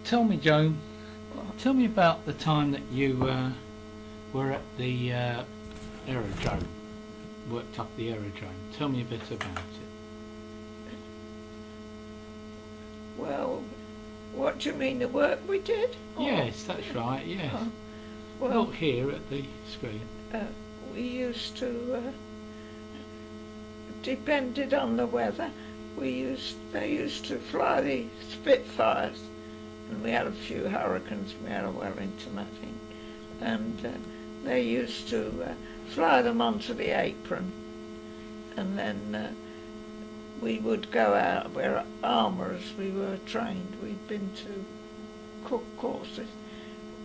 tell me, Joan, tell me about the time that you were at the aerodrome, worked up the aerodrome. Tell me a bit about it. Well, what do you mean, the work we did? Yes, that's right, yes. Well, Look here at the screen. we used to, depended on the weather, they used to fly the Spitfires, and we had a few Hurricanes, we had a Wellington, I think, and they used to fly them onto the apron, and then we would go out. We're armourers, we were trained, we'd been to cook courses,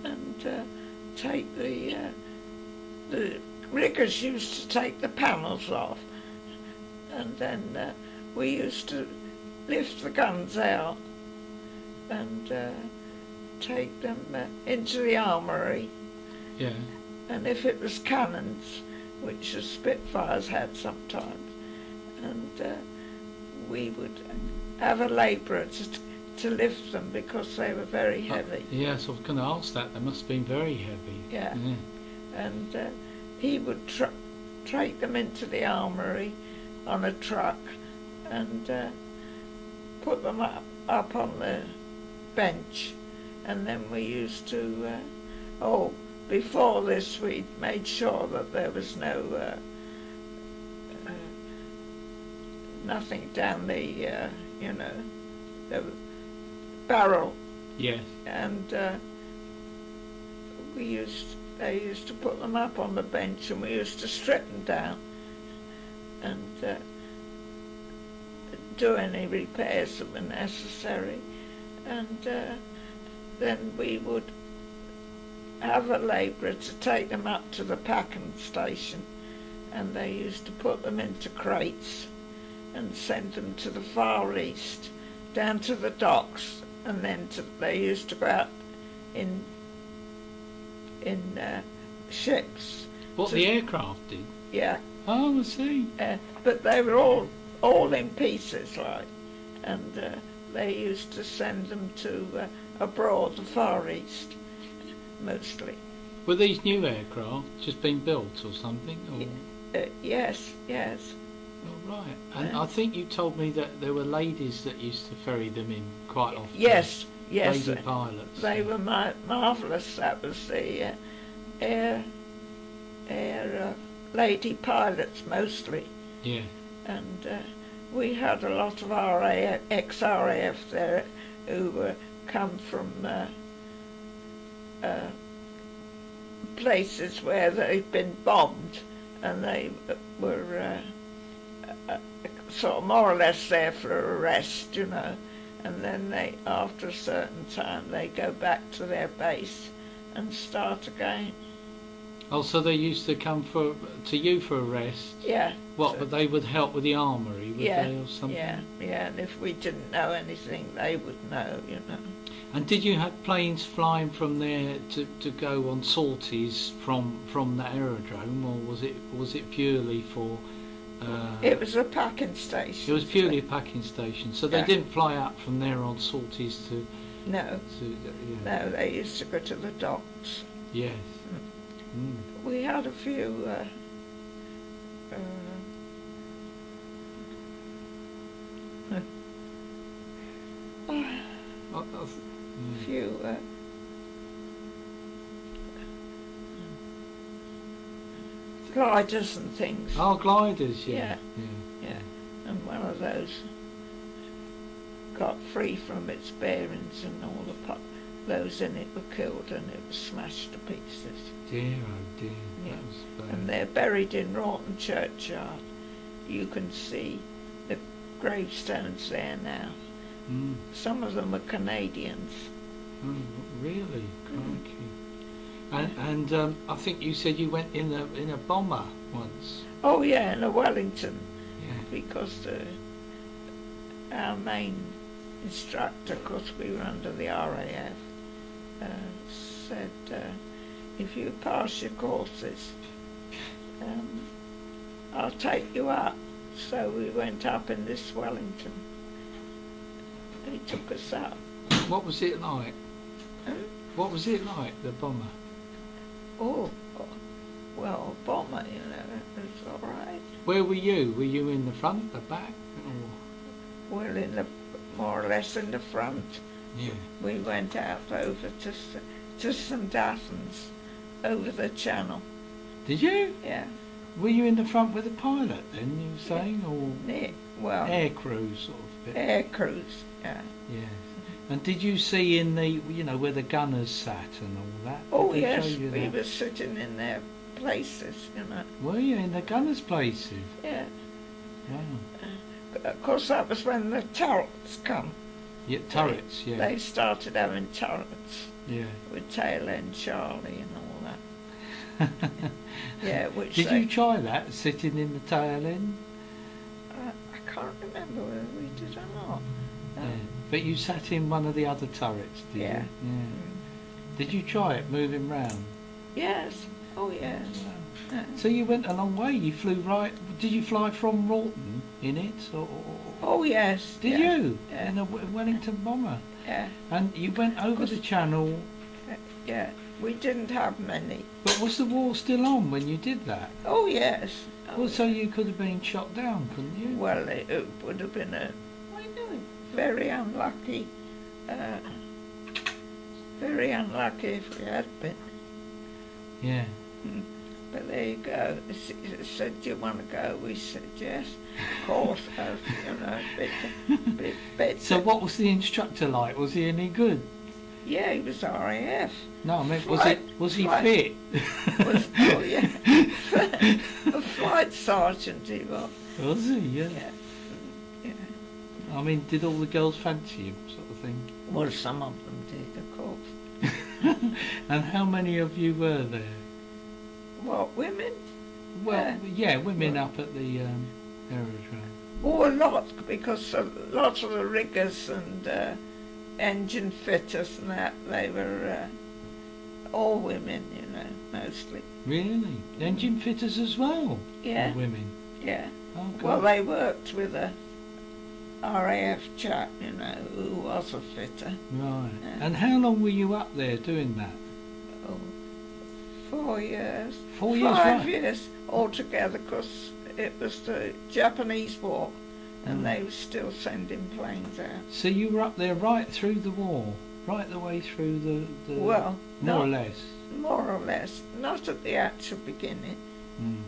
and take the riggers used to take the panels off, and then we used to lift the guns out and take them into the armoury. Yeah. And if it was cannons, which the Spitfires had sometimes, and we would have a labourer to lift them because they were very heavy. Yes, I was going to ask that. They must have been very heavy. Yeah. And he would take them into the armoury on a truck and put them up on the bench, and then we used to before this we'd made sure that there was no nothing down the the barrel. Yes. And they used to put them up on the bench, and we used to strip them down and do any repairs that were necessary, and then we would have a labourer to take them up to the packing station, and they used to put them into crates and send them to the Far East, down to the docks, and then they used to go out in ships. What the aircraft did? Yeah. Oh, I see. But they were all in pieces, like, and they used to send them to abroad, the Far East, mostly. Were these new aircraft just being built or something? Or? Yes. Oh, right. And I think you told me that there were ladies that used to ferry them in quite often. Yes. Lady pilots. They were marvellous. That was the air lady pilots mostly. Yeah. And we had a lot of ex-RAF there who come from places where they'd been bombed, and they were sort of more or less there for a rest, and then they, after a certain time, they go back to their base and start again. Oh, so they used to come to you for a rest? Yeah. What, but they would help with the armoury, would they, or something? Yeah, and if we didn't know anything, they would know, And did you have planes flying from there to go on sorties from the aerodrome, or was it purely for? It was a packing station. It was purely a packing station, so they didn't fly out from there on sorties to. No. No, they used to go to the docks. Yes. Mm. We had a few. Few gliders and things. Oh, gliders, yeah. And one of those got free from its bearings, and all those in it were killed, and it was smashed to pieces. Dear, oh dear. Yeah. That was bad. And they're buried in Rawton Churchyard. You can see the gravestones there now. Mm. Some of them were Canadians. Oh, really? Crikey. And I think you said you went in a bomber once. Oh yeah, in a Wellington. Yeah. Because our main instructor, because we were under the RAF, said if you pass your courses, I'll take you up. So we went up in this Wellington. He took us up. What was it like? And, What was it like, the bomber? oh, well, a bomber, you know, it was all right. Where were you? Were you in the front, the back? Or... Well, more or less in the front. Yeah. We went out over to St Athens, over the channel. Did you? Yeah. Were you in the front with the pilot then, you were saying? Or Well, air crew sort of bit? air crews, yeah. Yeah. And did you see in the, you know, where the gunners sat and all that? Oh, Did they yes, show you we that? were sitting in their places, you know. Were you in the gunners' places? Yeah. Wow. But of course, that was when the turrets come. Yeah, turrets, yeah. They started having turrets Yeah. with Tail End Charlie and all that. Yeah, which Did you try that, sitting in the tail end? I can't remember whether we did or not. Yeah. But you sat in one of the other turrets, did Yeah. you? Yeah. Did you try it, moving round? Yes. Oh, yes. Wow. So you went a long way. You flew right. Did you fly from Wellington in it, or Oh, yes. did yeah. you Yeah. in a Wellington bomber? Yeah. And you went over the channel. Yeah. We didn't have many. But was the war still on when you did that? Oh, yes. Oh, Well, so you could have been shot down, couldn't you? well, it would have been a very unlucky, very unlucky if we had been. Yeah. But there you go. It said, do you want to go? We said, yes, of course. You know, bit better. So what was the instructor like? Was he any good? Yeah, he was RAF. No, I mean, Flight- was he flight- fit? Oh, yeah. A flight sergeant he was. Was he? Yeah. Yeah. Yeah. I mean, did all the girls fancy him, sort of thing? Well, some of them did, of course. And how many of you were there? What, women? Well, yeah, women up at the aerodrome. Oh, a lot, because a lot of the riggers and engine fitters and that, they were all women, you know, mostly. Really? Engine fitters as well? Yeah. Were women? Yeah. Oh, God. Well, they worked with a RAF chap, you know, who was a fitter. Right. Yeah. And how long were you up there doing that? Oh, 4 years. 4 years, 5 right. years altogether, because it was the Japanese war, and Mm. they were still sending planes out. So you were up there right through the war? Right the way through the Well, more or no. less? More or less, not at the actual beginning. Mm.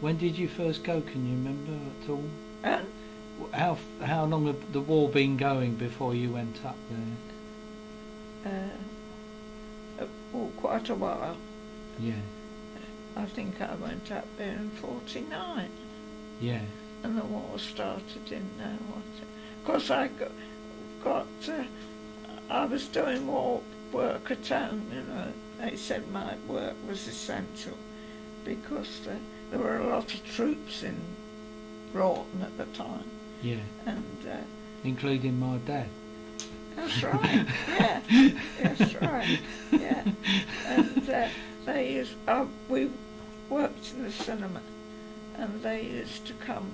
When did you first go? Can you remember at all? And How long had the war been going before you went up there? quite a while. Yeah, I think I went up there in 49, yeah. and the war started in of course I I was doing war work at home, you know. They said my work was essential because there were a lot of troops in Broughton at the time, Yeah, and including my dad. that's right, yeah, that's right, yeah. And they used, we worked in the cinema, and they used to come,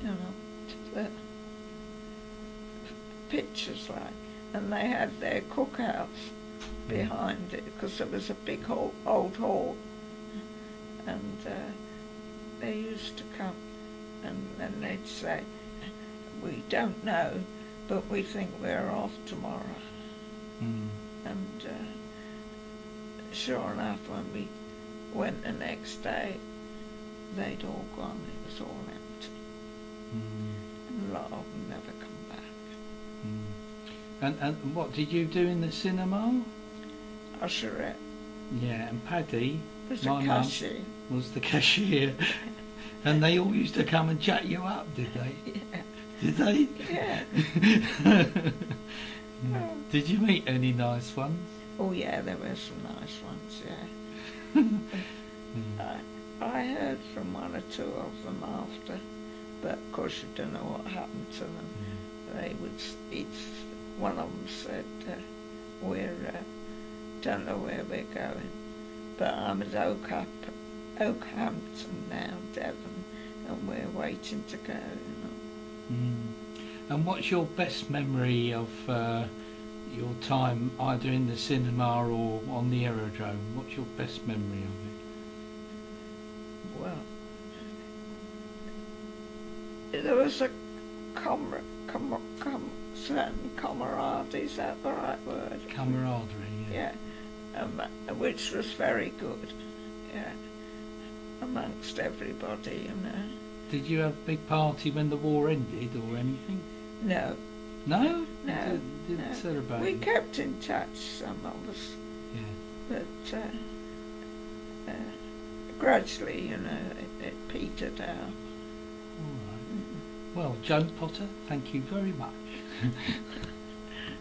you know, to the pictures like, and they had their cookhouse behind it because there was a big old hall, and they used to come, and then they'd say, we don't know, but we think we're off tomorrow. Mm. And sure enough, when we went the next day, they'd all gone. It was all empty. Mm. And a lot of them never come back. Mm. And what did you do in the cinema? Usherette Yeah, and Paddy, was my a mum, cashier. was the cashier. And they all used to come and chat you up, did they? Yeah. Did they? Yeah. Yeah. Did you meet any nice ones? Oh yeah, there were some nice ones, yeah. Mm. I heard from one or two of them after, but of course you don't know what happened to them. They would, one of them said, we're, don't know where we're going, but I'm at Oakhampton now, Devon, and we're waiting to go, you know. Mm. And what's your best memory of your time either in the cinema or on the aerodrome? What's your best memory of Well, there was a certain camaraderie, is that the right word? it? Camaraderie, yeah. Which was very good, yeah, amongst everybody, you know. Did you have a big party when the war ended or anything? No, No? no, Didn't no. celebrate We it? kept in touch, some of us, Yeah. but gradually, you know, it petered out. All right. Well, Joan Potter, thank you very much.